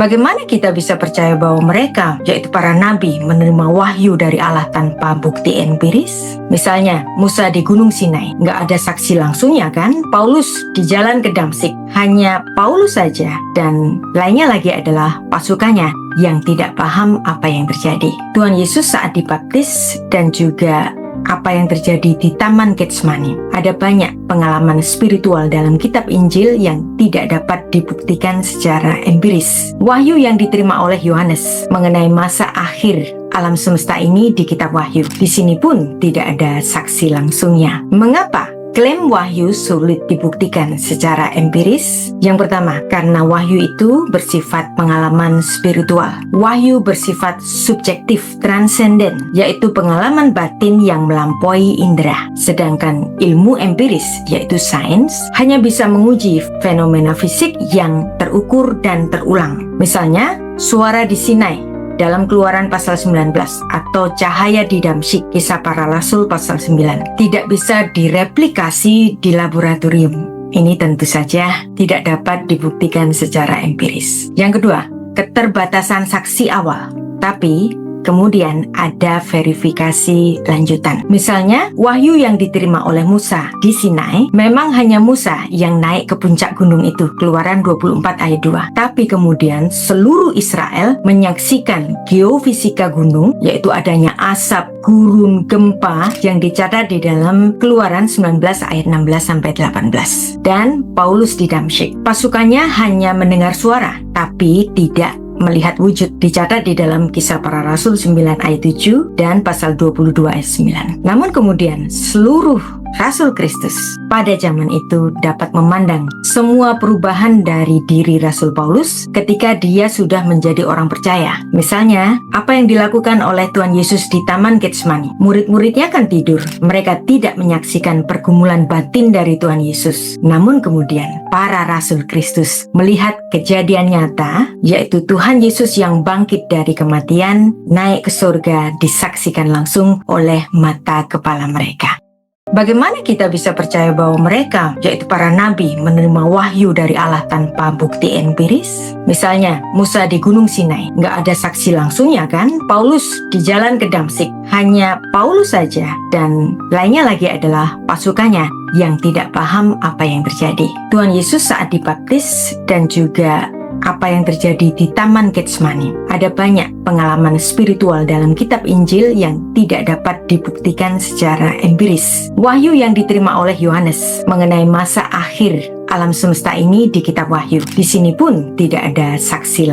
Bagaimana kita bisa percaya bahwa mereka, yaitu para nabi, menerima wahyu dari Allah tanpa bukti empiris? Misalnya, Musa di Gunung Sinai, nggak ada saksi langsungnya kan? Paulus di jalan ke Damsyik, hanya Paulus saja, dan lainnya lagi adalah pasukannya yang tidak paham apa yang terjadi. Tuhan Yesus saat dibaptis dan juga apa yang terjadi di Taman Getsemani. Ada banyak pengalaman spiritual dalam kitab Injil yang tidak dapat dibuktikan secara empiris. Wahyu yang diterima oleh Yohanes mengenai masa akhir alam semesta ini di kitab Wahyu. Di sini pun tidak ada saksi langsungnya. Mengapa klaim wahyu sulit dibuktikan secara empiris? Yang pertama, karena wahyu itu bersifat pengalaman spiritual. Wahyu bersifat subjektif, transenden, yaitu pengalaman batin yang melampaui indera. Sedangkan ilmu empiris, yaitu sains, hanya bisa menguji fenomena fisik yang terukur dan terulang. Misalnya, suara di Sinai dalam Keluaran pasal 19 atau cahaya di Damsyik, Kisah Para Rasul pasal 9, tidak bisa direplikasi di laboratorium. Ini tentu saja tidak dapat dibuktikan secara empiris. Yang kedua, keterbatasan saksi awal, tapi kemudian ada verifikasi lanjutan. Misalnya, wahyu yang diterima oleh Musa di Sinai, memang hanya Musa yang naik ke puncak gunung itu, Keluaran 24 ayat 2. Tapi kemudian seluruh Israel menyaksikan geofisika gunung, yaitu adanya asap, gurun, gempa yang dicatat di dalam Keluaran 19 ayat 16-18. Dan Paulus di Damsyik, pasukannya hanya mendengar suara, tapi tidak melihat wujud, dicatat di dalam Kisah Para Rasul 9 ayat 7 dan pasal 22 ayat 9. Namun kemudian seluruh Rasul Kristus pada zaman itu dapat memandang semua perubahan dari diri Rasul Paulus ketika dia sudah menjadi orang percaya. Misalnya, apa yang dilakukan oleh Tuhan Yesus di Taman Getsemani. Murid-muridnya kan tidur. Mereka tidak menyaksikan pergumulan batin dari Tuhan Yesus. Namun kemudian, para Rasul Kristus melihat kejadian nyata, yaitu Tuhan Yesus yang bangkit dari kematian, naik ke surga, disaksikan langsung oleh mata kepala mereka. Bagaimana kita bisa percaya bahwa mereka, yaitu para nabi, menerima wahyu dari Allah tanpa bukti empiris? Misalnya, Musa di Gunung Sinai, nggak ada saksi langsungnya kan? Paulus di jalan ke Damsyik, hanya Paulus saja, dan lainnya lagi adalah pasukannya yang tidak paham apa yang terjadi. Tuhan Yesus saat dibaptis dan juga apa yang terjadi di Taman Getsemani. Ada banyak pengalaman spiritual dalam kitab Injil yang tidak dapat dibuktikan secara empiris. Wahyu yang diterima oleh Yohanes mengenai masa akhir alam semesta ini di kitab Wahyu. Di sini pun tidak ada saksi langsung.